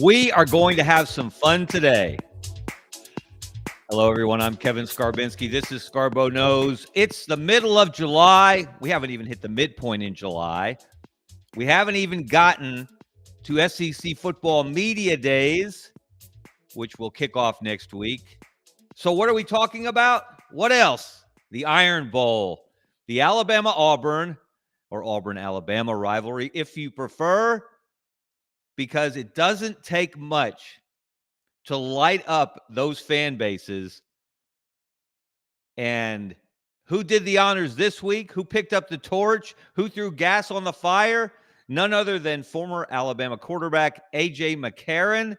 We are going to have some fun today. Hello, everyone. I'm Kevin Scarbinsky. This is Scarbo Knows. It's the middle of July. We haven't even hit the midpoint in July. We haven't even gotten to SEC football media days, which will kick off next week. So what are we talking about? What else? The Iron Bowl, the Alabama-Auburn or Auburn-Alabama rivalry, if you prefer, because it doesn't take much to light up those fan bases. And who did the honors this week? Who picked up the torch? Who threw gas on the fire? None other than former Alabama quarterback AJ McCarron,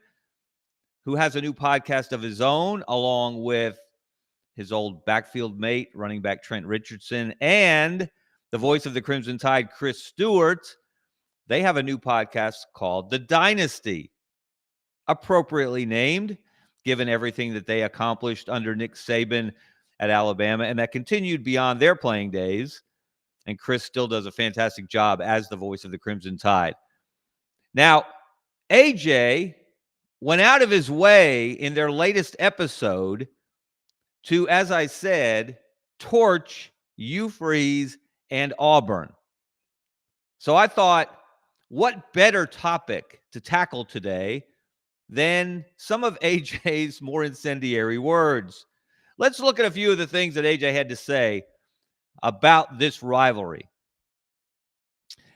who has a new podcast of his own, along with his old backfield mate, running back Trent Richardson, and the voice of the Crimson Tide, Chris Stewart. They have a new podcast called The Dynasty, appropriately named, given everything that they accomplished under Nick Saban at Alabama, and that continued beyond their playing days. And Chris still does a fantastic job as the voice of the Crimson Tide. Now, AJ went out of his way in their latest episode to, as I said, torch Hugh Freeze and Auburn. So I thought, what better topic to tackle today than some of AJ's more incendiary words? Let's look at a few of the things that AJ had to say about this rivalry.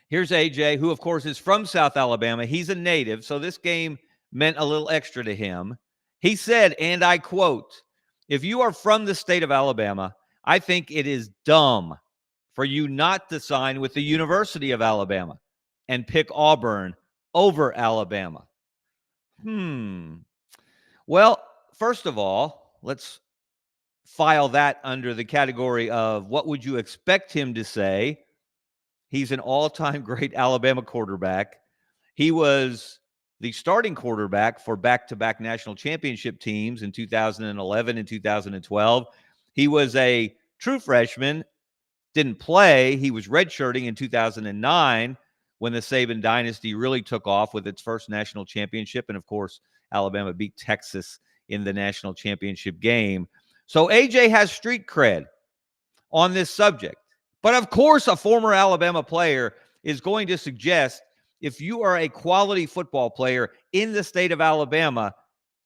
Here's AJ, who, of course, is from South Alabama. He's a native, so this game meant a little extra to him. He said, and I quote, "If you are from the state of Alabama, I think it is dumb for you not to sign with the University of Alabama and pick Auburn over Alabama." Well, first of all, let's file that under the category of what would you expect him to say. He's an all-time great Alabama quarterback. He was the starting quarterback for back-to-back national championship teams in 2011 and 2012. He was a true freshman, didn't play. He was redshirting in 2009 when the Saban dynasty really took off with its first national championship. And, of course, Alabama beat Texas in the national championship game. So AJ has street cred on this subject. But, of course, a former Alabama player is going to suggest if you are a quality football player in the state of Alabama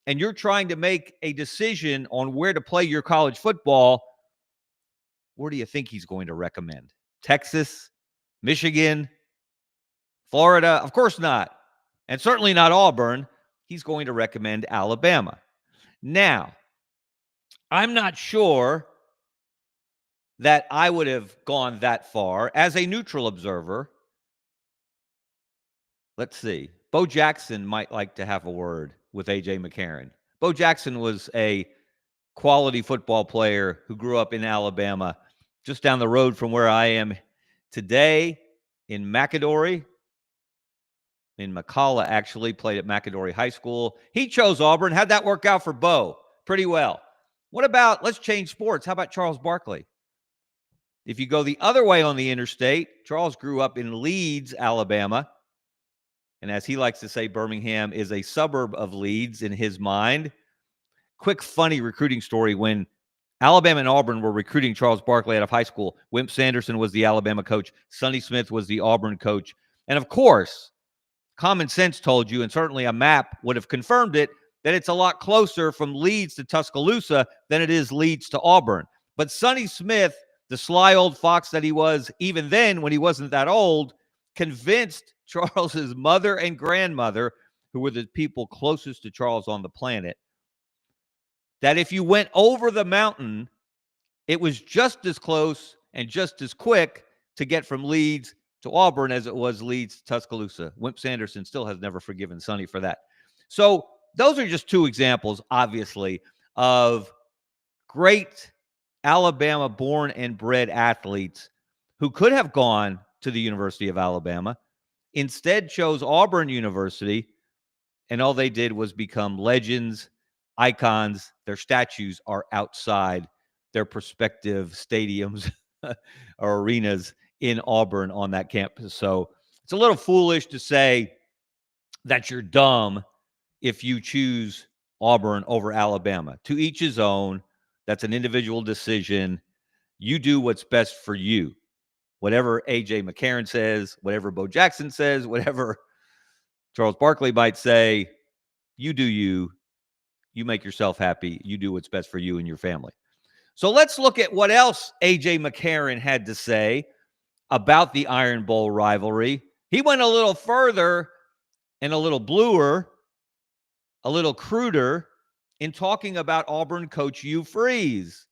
and you're trying to make a decision on where to play your college football, where do you think he's going to recommend? Texas? Michigan? Florida? Of course not. And certainly not Auburn. He's going to recommend Alabama. Now, I'm not sure that I would have gone that far. As a neutral observer, let's see. Bo Jackson might like to have a word with AJ McCarron. Bo Jackson was a quality football player who grew up in Alabama, just down the road from where I am today in McAdory. In McCalla, actually, played at McAdory High School. He chose Auburn. How'd that work out for Bo? Pretty well. What about, let's change sports. How about Charles Barkley? If you go the other way on the interstate, Charles grew up in Leeds, Alabama. And as he likes to say, Birmingham is a suburb of Leeds in his mind. Quick, funny recruiting story. When Alabama and Auburn were recruiting Charles Barkley out of high school, Wimp Sanderson was the Alabama coach. Sonny Smith was the Auburn coach. And, of course, common sense told you, and certainly a map would have confirmed it, that it's a lot closer from Leeds to Tuscaloosa than it is Leeds to Auburn. But Sonny Smith, the sly old fox that he was, even then when he wasn't that old, convinced Charles's mother and grandmother, who were the people closest to Charles on the planet, that if you went over the mountain, it was just as close and just as quick to get from Leeds to Auburn as it was Leeds to Tuscaloosa. Wimp Sanderson still has never forgiven Sonny for that. So those are just two examples, obviously, of great Alabama-born and bred athletes who could have gone to the University of Alabama, instead chose Auburn University, and all they did was become legends, icons. Their statues are outside their prospective stadiums or arenas in Auburn on that campus. So it's a little foolish to say that you're dumb if you choose Auburn over Alabama. To each his own. That's an individual decision. You do what's best for you. Whatever AJ McCarron says, whatever Bo Jackson says, whatever Charles Barkley might say, you do you. You make yourself happy. You do what's best for you and your family. So let's look at what else AJ McCarron had to say about the Iron Bowl rivalry. He went a little further and a little bluer, a little cruder in talking about Auburn coach Hugh Freeze.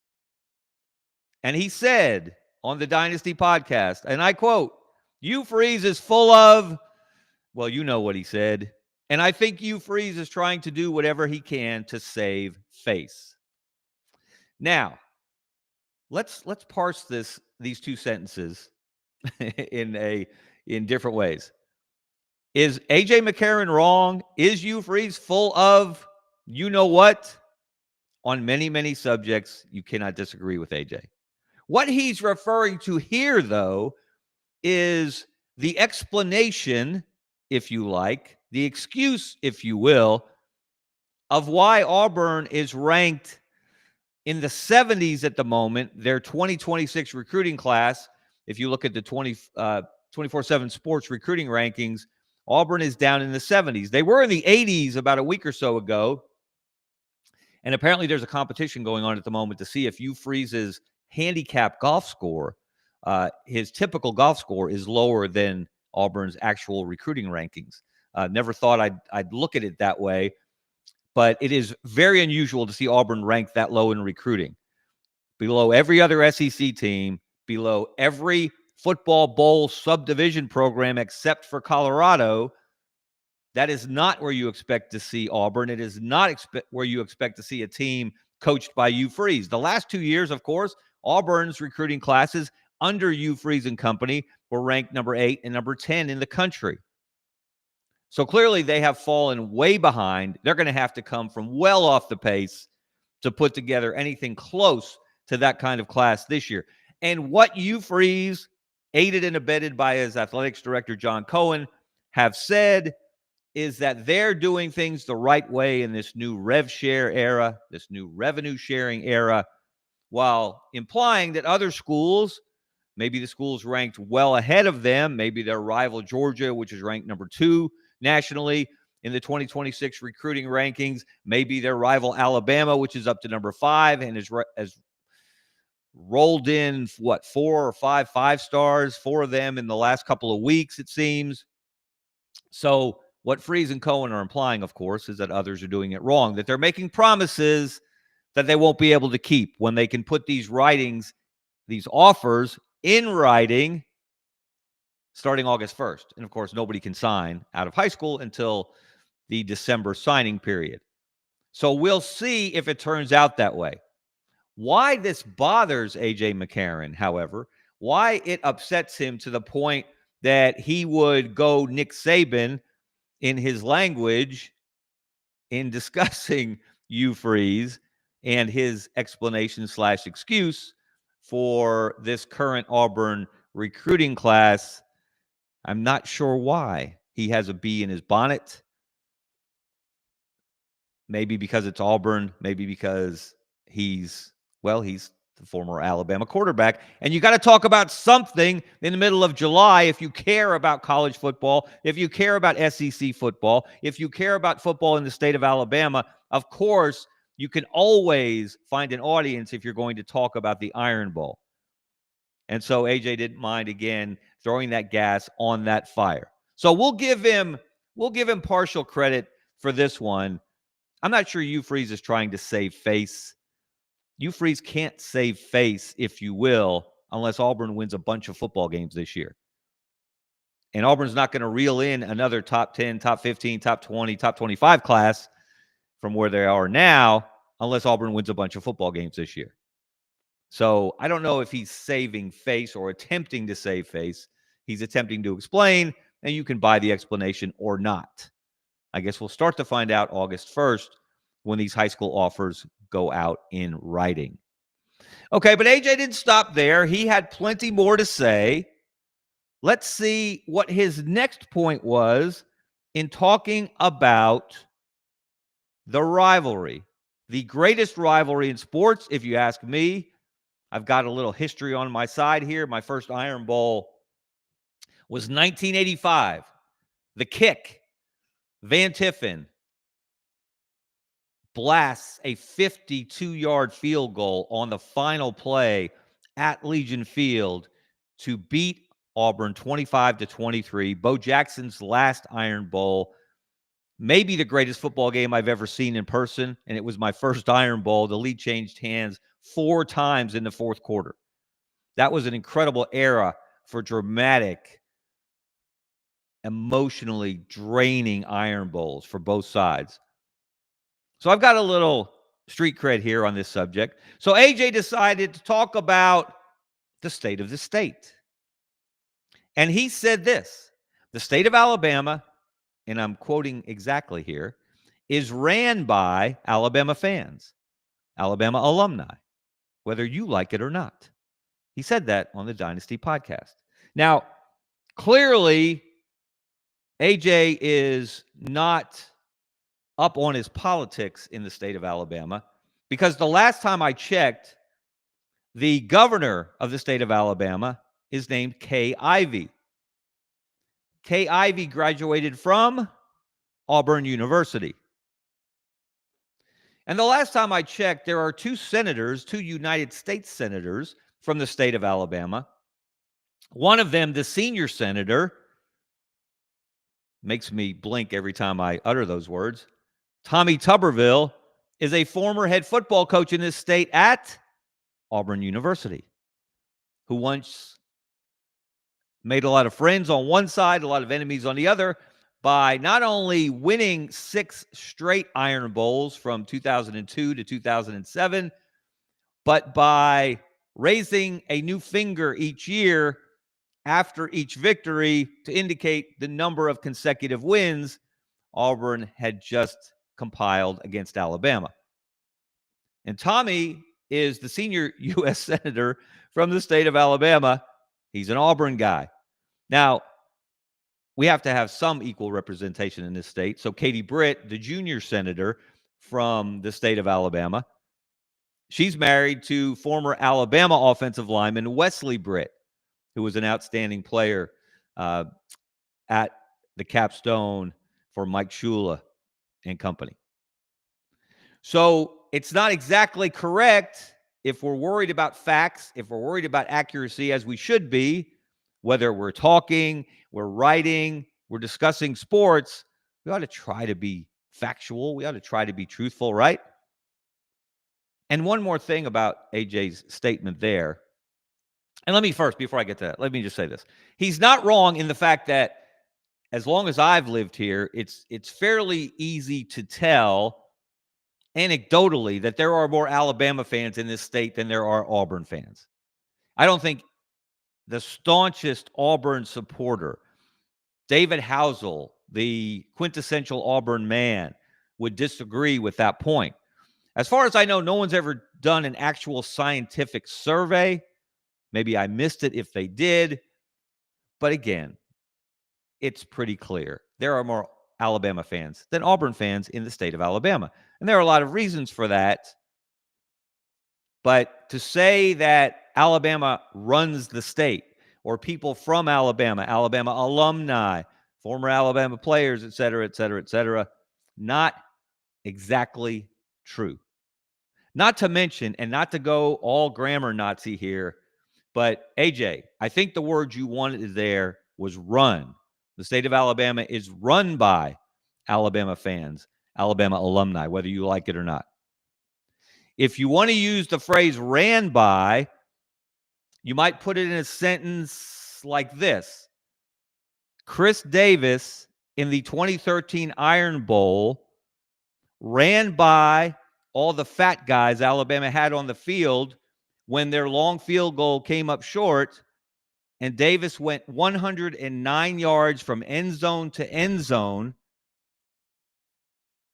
And he said on the Dynasty podcast, and I quote, Hugh Freeze is full of, well, you know what he said. And I think Hugh Freeze is trying to do whatever he can to save face. Now, let's parse these two sentences in different ways. Is AJ McCarron wrong? Is Hugh Freeze full of you know what? On many, many subjects, you cannot disagree with AJ. What he's referring to here, though, is the explanation, if you like, the excuse, if you will, of why Auburn is ranked in the 70s at the moment. Their 2026 recruiting class, if you look at the 24/7 sports recruiting rankings, Auburn is down in the 70s. They were in the 80s about a week or so ago. And apparently there's a competition going on at the moment to see if Hugh Freeze's handicap golf score, his typical golf score, is lower than Auburn's actual recruiting rankings. Never thought I'd look at it that way, but it is very unusual to see Auburn ranked that low in recruiting. Below every other SEC team, below every football bowl subdivision program except for Colorado. That is not where you expect to see Auburn. It is not where you expect to see a team coached by Hugh Freeze. The last 2 years, of course, Auburn's recruiting classes under Hugh Freeze and company were ranked number 8 and number 10 in the country. So clearly they have fallen way behind. They're going to have to come from well off the pace to put together anything close to that kind of class this year. And what Hugh Freeze, aided and abetted by his athletics director, John Cohen, have said is that they're doing things the right way in this new rev share era, this new revenue sharing era, while implying that other schools, maybe the schools ranked well ahead of them, maybe their rival Georgia, which is ranked number 2 nationally in the 2026 recruiting rankings, maybe their rival Alabama, which is up to number 5 and has rolled in, 4 or 5 stars, 4 of them in the last couple of weeks, it seems. So what Freeze and Cohen are implying, of course, is that others are doing it wrong, that they're making promises that they won't be able to keep when they can put these offers in writing starting August 1st. And, of course, nobody can sign out of high school until the December signing period. So we'll see if it turns out that way. Why this bothers AJ McCarron, however, why it upsets him to the point that he would go Nick Saban in his language in discussing Hugh Freeze and his explanation/excuse for this current Auburn recruiting class, I'm not sure why. He has a bee in his bonnet. Maybe because it's Auburn, maybe because he's the former Alabama quarterback. And you got to talk about something in the middle of July if you care about college football, if you care about SEC football, if you care about football in the state of Alabama. Of course, you can always find an audience if you're going to talk about the Iron Bowl. And so AJ didn't mind, again, throwing that gas on that fire. So we'll give him partial credit for this one. I'm not sure Hugh Freeze is trying to save face. Hugh Freeze can't save face, if you will, unless Auburn wins a bunch of football games this year. And Auburn's not going to reel in another top 10, top 15, top 20, top 25 class from where they are now unless Auburn wins a bunch of football games this year. So I don't know if he's saving face or attempting to save face. He's attempting to explain, and you can buy the explanation or not. I guess we'll start to find out August 1st when these high school offers go out in writing. Okay, but AJ didn't stop there. He had plenty more to say. Let's see what his next point was in talking about the rivalry, the greatest rivalry in sports, if you ask me. I've got a little history on my side here. My first Iron Bowl was 1985. The kick, Van Tiffen blasts a 52-yard field goal on the final play at Legion Field to beat Auburn 25-23. Bo Jackson's last Iron Bowl, maybe the greatest football game I've ever seen in person, and it was my first Iron Bowl. The lead changed hands 4 times in the fourth quarter. That was an incredible era for dramatic, emotionally draining Iron Bowls for both sides. So I've got a little street cred here on this subject. So AJ decided to talk about the state of the state. And he said this: the state of Alabama, and I'm quoting exactly here, is ran by Alabama fans, Alabama alumni, whether you like it or not. He said that on the Dynasty podcast. Now, clearly, AJ is not up on his politics in the state of Alabama, because the last time I checked, the governor of the state of Alabama is named Kay Ivey. Kay Ivey graduated from Auburn University. And the last time I checked, there are 2 senators, 2 United States senators from the state of Alabama. One of them, the senior senator, makes me blink every time I utter those words, Tommy Tuberville, is a former head football coach in this state at Auburn University, who once made a lot of friends on one side, a lot of enemies on the other, by not only winning 6 straight Iron Bowls from 2002 to 2007, but by raising a new finger each year after each victory to indicate the number of consecutive wins Auburn had just compiled against Alabama. And Tommy is the senior U.S. senator from the state of Alabama. He's an Auburn guy. Now, we have to have some equal representation in this state. So Katie Britt, the junior senator from the state of Alabama, she's married to former Alabama offensive lineman Wesley Britt, who was an outstanding player at the capstone for Mike Shula and company. So it's not exactly correct if we're worried about facts, if we're worried about accuracy, as we should be, whether we're talking, we're writing, we're discussing sports, we ought to try to be factual. We ought to try to be truthful, right? And one more thing about AJ's statement there. And let me first, before I get to that, let me just say this. He's not wrong in the fact that as long as I've lived here, it's fairly easy to tell anecdotally that there are more Alabama fans in this state than there are Auburn fans. I don't think the staunchest Auburn supporter, David Housel, the quintessential Auburn man, would disagree with that point. As far as I know, no one's ever done an actual scientific survey. Maybe I missed it if they did. But again, it's pretty clear. There are more Alabama fans than Auburn fans in the state of Alabama. And there are a lot of reasons for that. But to say that Alabama runs the state, or people from Alabama, Alabama alumni, former Alabama players, et cetera, not exactly true. Not to mention, and not to go all grammar Nazi here, but AJ, I think the word you wanted there was run. The state of Alabama is run by Alabama fans, Alabama alumni, whether you like it or not. If you want to use the phrase ran by, you might put it in a sentence like this. Chris Davis in the 2013 Iron Bowl ran by all the fat guys Alabama had on the field when their long field goal came up short, and Davis went 109 yards from end zone to end zone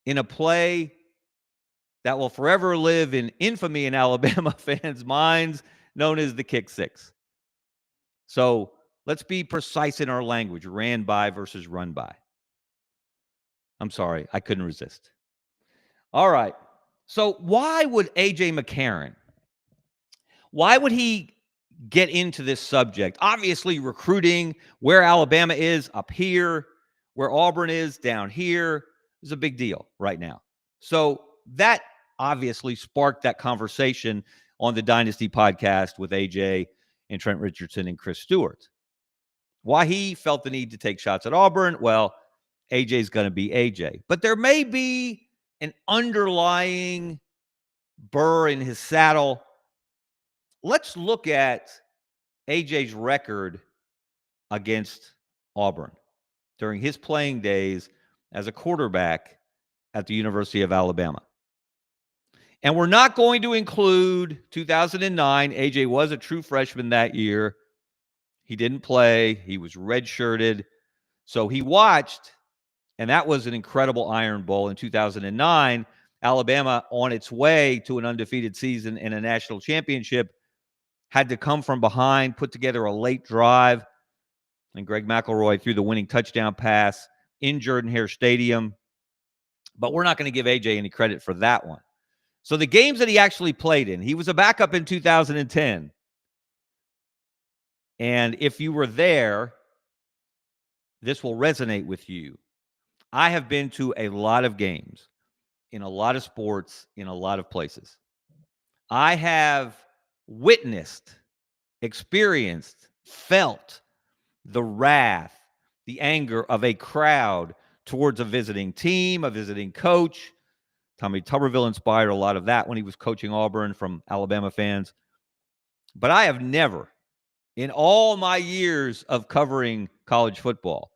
in a play that will forever live in infamy in Alabama fans' minds, known as the kick six. So let's be precise in our language, ran by versus run by. I'm sorry, I couldn't resist. All right. So why would AJ McCarron, why would he get into this subject? Obviously, recruiting, where Alabama is up here, where Auburn is down here, is a big deal right now. So that obviously sparked that conversation on the Dynasty podcast with AJ and Trent Richardson and Chris Stewart. Why he felt the need to take shots at Auburn? Well, AJ's going to be AJ. But there may be an underlying burr in his saddle. Let's look at AJ's record against Auburn during his playing days as a quarterback at the University of Alabama. And we're not going to include 2009. AJ was a true freshman that year. He didn't play. He was redshirted. So he watched, and that was an incredible Iron Bowl in 2009. Alabama, on its way to an undefeated season and a national championship, had to come from behind, put together a late drive, and Greg McElroy threw the winning touchdown pass in Jordan-Hare Stadium. But we're not going to give AJ any credit for that one. So the games that he actually played in, he was a backup in 2010. And if you were there, this will resonate with you. I have been to a lot of games in a lot of sports, in a lot of places. I have witnessed, experienced, felt the wrath, the anger of a crowd towards a visiting team, a visiting coach. Tommy Tuberville inspired a lot of that when he was coaching Auburn from Alabama fans. But I have never, in all my years of covering college football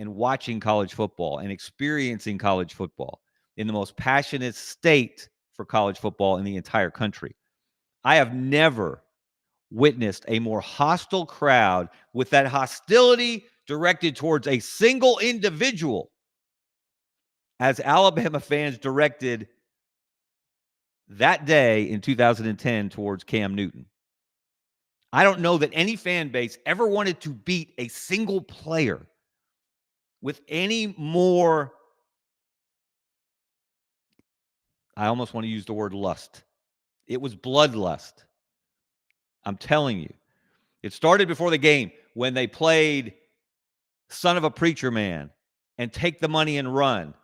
and watching college football and experiencing college football in the most passionate state for college football in the entire country, I have never witnessed a more hostile crowd with that hostility directed towards a single individual as Alabama fans directed that day in 2010 towards Cam Newton. I don't know that any fan base ever wanted to beat a single player with any more, I almost want to use the word lust. It was bloodlust. I'm telling you. It started before the game when they played Son of a Preacher Man and Take the Money and Run.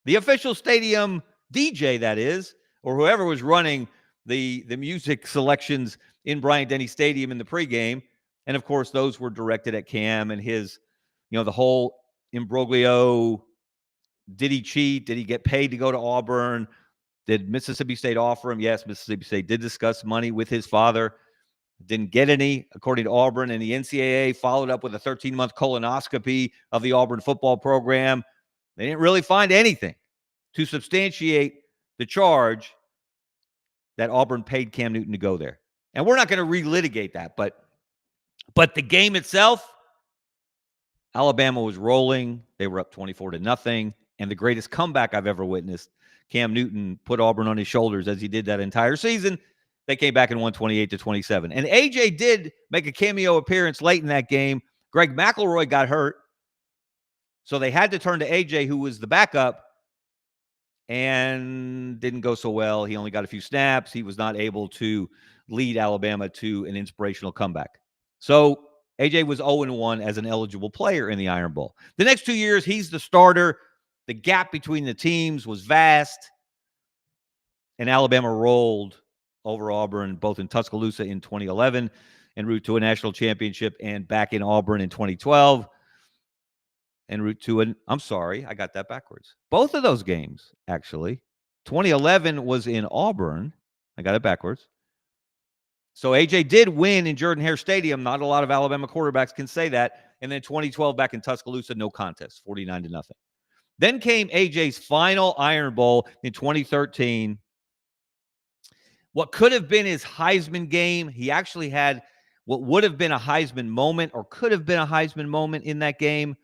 The official stadium DJ, that is, or whoever was running the music selections in Bryant-Denny Stadium in the pregame. And, of course, those were directed at Cam and his, the whole imbroglio. Did he cheat? Did he get paid to go to Auburn? Did Mississippi State offer him? Yes, Mississippi State did discuss money with his father. Didn't get any, according to Auburn, and the NCAA followed up with a 13-month colonoscopy of the Auburn football program. They didn't really find anything to substantiate the charge that Auburn paid Cam Newton to go there. And we're not going to relitigate that, but the game itself, Alabama was rolling. They were up 24-0, and the greatest comeback I've ever witnessed. Cam Newton put Auburn on his shoulders as he did that entire season. They came back and won 28-27. And AJ did make a cameo appearance late in that game. Greg McElroy got hurt, so they had to turn to AJ, who was the backup, and didn't go so well. He only got a few snaps. He was not able to lead Alabama to an inspirational comeback. So AJ was 0-1 as an eligible player in the Iron Bowl. The next 2 years, he's the starter. The gap between the teams was vast, and Alabama rolled over Auburn, both in Tuscaloosa in 2011 en route to a national championship, and back in Auburn in 2012 en route to I got that backwards. Both of those games, actually. 2011 was in Auburn. I got it backwards. So AJ did win in Jordan-Hare Stadium. Not a lot of Alabama quarterbacks can say that. And then 2012 back in Tuscaloosa, no contest, 49-0. Then came AJ's final Iron Bowl in 2013. What could have been his Heisman game, he actually had what would have been a Heisman moment, or could have been a Heisman moment in that game.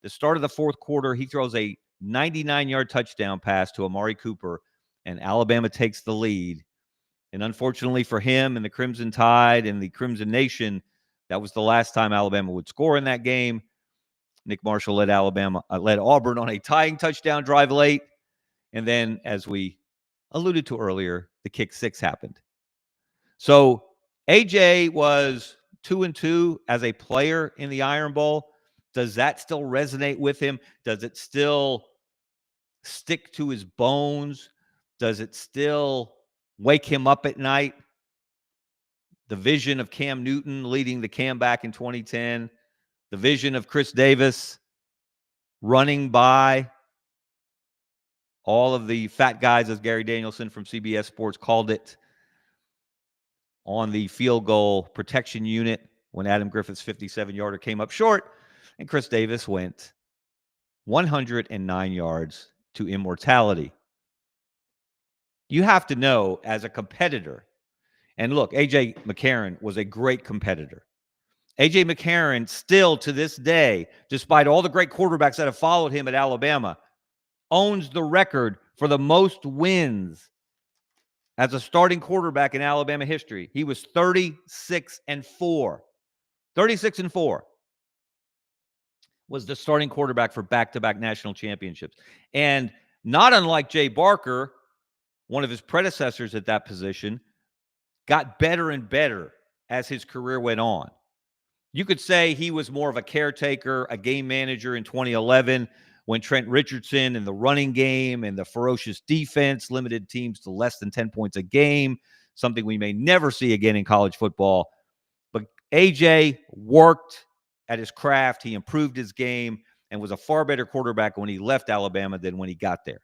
The start of the fourth quarter, he throws a 99-yard touchdown pass to Amari Cooper, and Alabama takes the lead. And unfortunately for him and the Crimson Tide and the Crimson Nation, that was the last time Alabama would score in that game. Nick Marshall led Auburn on a tying touchdown drive late And then, as we alluded to earlier, the kick six happened. So AJ was 2-2 as a player in the Iron Bowl. Does that still resonate with him? Does it still stick to his bones? Does it still wake him up at night? The vision of Cam Newton leading the Cam back in 2010, the vision of Chris Davis running by all of the fat guys, as Gary Danielson from CBS Sports called it, on the field goal protection unit when Adam Griffith's 57-yarder came up short, and Chris Davis went 109 yards to immortality. You have to know, as a competitor, and look, AJ McCarron was a great competitor. AJ McCarron still to this day, despite all the great quarterbacks that have followed him at Alabama, owns the record for the most wins as a starting quarterback in Alabama history. He was 36-4. 36-4 was the starting quarterback for back-to-back national championships. And not unlike Jay Barker, one of his predecessors at that position, got better and better as his career went on. You could say he was more of a caretaker, a game manager in 2011 when Trent Richardson and the running game and the ferocious defense limited teams to less than 10 points a game, something we may never see again in college football. But AJ worked at his craft. He improved his game and was a far better quarterback when he left Alabama than when he got there.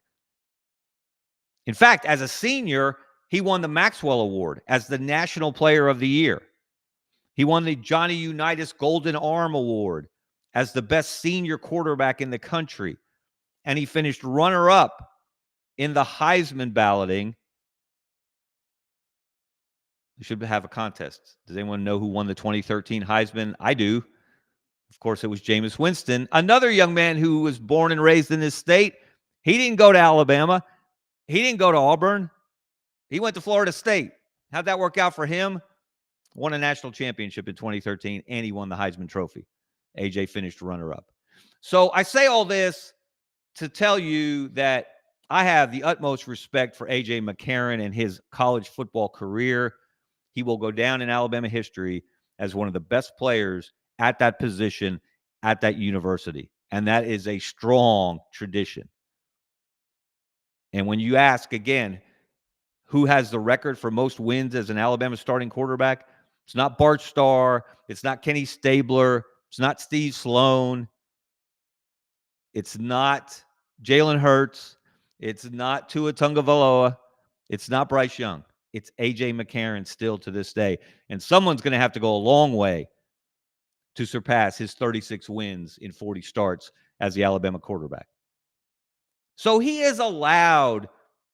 In fact, as a senior, he won the Maxwell Award as the National Player of the Year. He won the Johnny Unitas Golden Arm Award as the best senior quarterback in the country. And he finished runner-up in the Heisman balloting. We should have a contest. Does anyone know who won the 2013 Heisman? I do. Of course, it was Jameis Winston, another young man who was born and raised in this state. He didn't go to Alabama. He didn't go to Auburn. He went to Florida State. How'd that work out for him? Won a national championship in 2013, and he won the Heisman Trophy. AJ finished runner-up. So I say all this to tell you that I have the utmost respect for AJ McCarron and his college football career. He will go down in Alabama history as one of the best players at that position at that university. And that is a strong tradition. And when you ask, again, who has the record for most wins as an Alabama starting quarterback, it's not Bart Starr. It's not Kenny Stabler. It's not Steve Sloan. It's not Jalen Hurts. It's not Tua Tagovailoa. It's not Bryce Young. It's AJ McCarron still to this day. And someone's going to have to go a long way to surpass his 36 wins in 40 starts as the Alabama quarterback. So he is allowed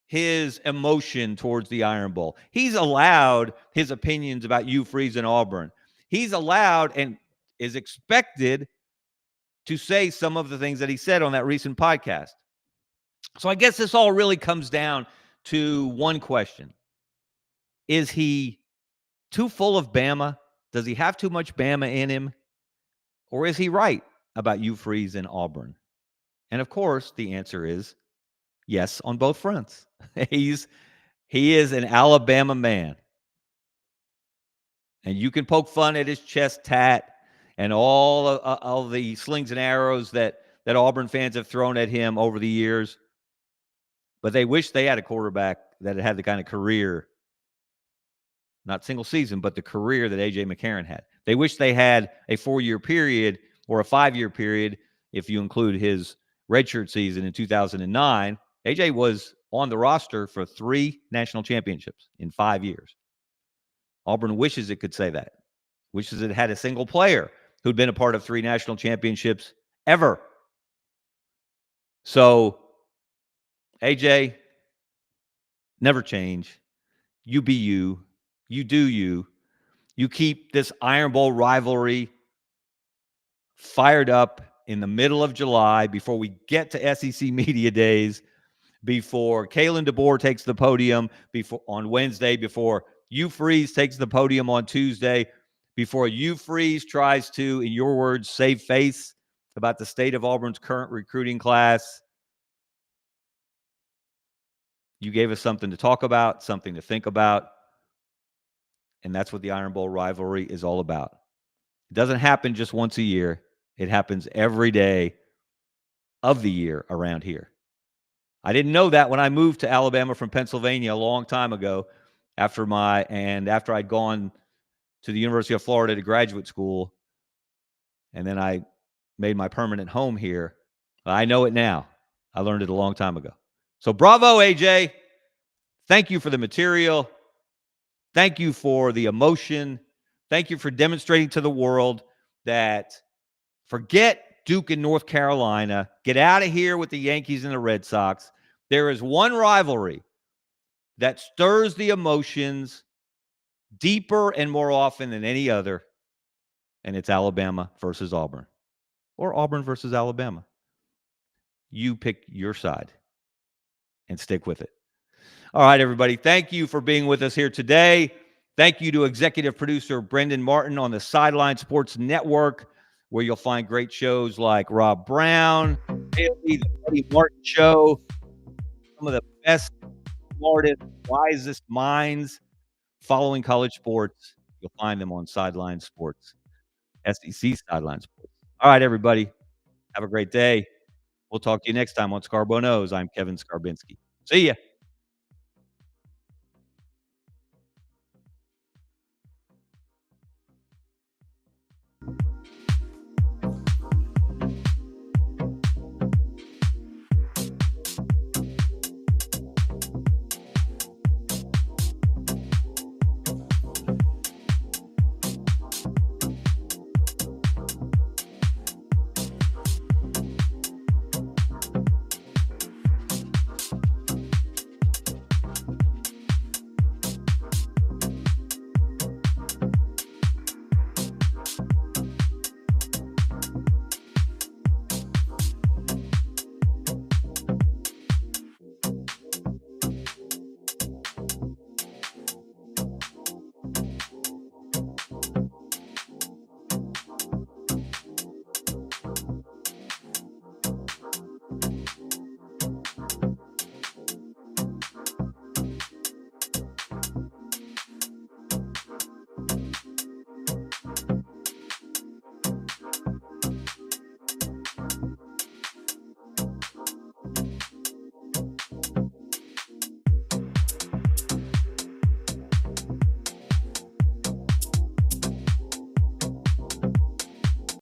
his emotion towards the Iron Bowl. He's allowed his opinions about Hugh Freeze and Auburn. He's allowed and is expected to say some of the things that he said on that recent podcast. So I guess this all really comes down to one question. Is he too full of Bama? Does he have too much Bama in him? Or is he right about Hugh Freeze and Auburn? And of course, the answer is yes on both fronts. He is an Alabama man. And you can poke fun at his chest tat and all the slings and arrows that Auburn fans have thrown at him over the years. But they wish they had a quarterback that had the kind of career, not single season, but the career that AJ McCarron had. They wish they had a 4-year period or a 5-year period if you include his redshirt season in 2009. AJ was on the roster for 3 national championships in 5 years. Auburn wishes it could say that. Wishes it had a single player who'd been a part of 3 national championships ever. So, AJ, never change. You be you. You do you. You keep this Iron Bowl rivalry fired up in the middle of July before we get to SEC Media Days, before Kalen DeBoer takes the podium on Wednesday, before Hugh Freeze takes the podium on Tuesday, before Hugh Freeze tries to, in your words, save face about the state of Auburn's current recruiting class. You gave us something to talk about, something to think about. And that's what the Iron Bowl rivalry is all about. It doesn't happen just once a year. It happens every day of the year around here. I didn't know that when I moved to Alabama from Pennsylvania a long time ago after I'd gone to the University of Florida to graduate school, and then I made my permanent home here. I know it now. I learned it a long time ago. So bravo, AJ. Thank you for the material. Thank you for the emotion. Thank you for demonstrating to the world that forget Duke and North Carolina. Get out of here with the Yankees and the Red Sox. There is one rivalry that stirs the emotions deeper and more often than any other, and it's Alabama versus Auburn, or Auburn versus Alabama. You pick your side and stick with it. All right, everybody. Thank you for being with us here today. Thank you to executive producer Brendan Martin on the Sideline Sports Network, where you'll find great shows like Rob Brown, the Eddie Martin Show, some of the best, smartest, wisest minds following college sports. You'll find them on Sideline Sports, SEC Sideline Sports. All right, everybody. Have a great day. We'll talk to you next time on Scarbo Knows. I'm Kevin Scarbinsky. See ya.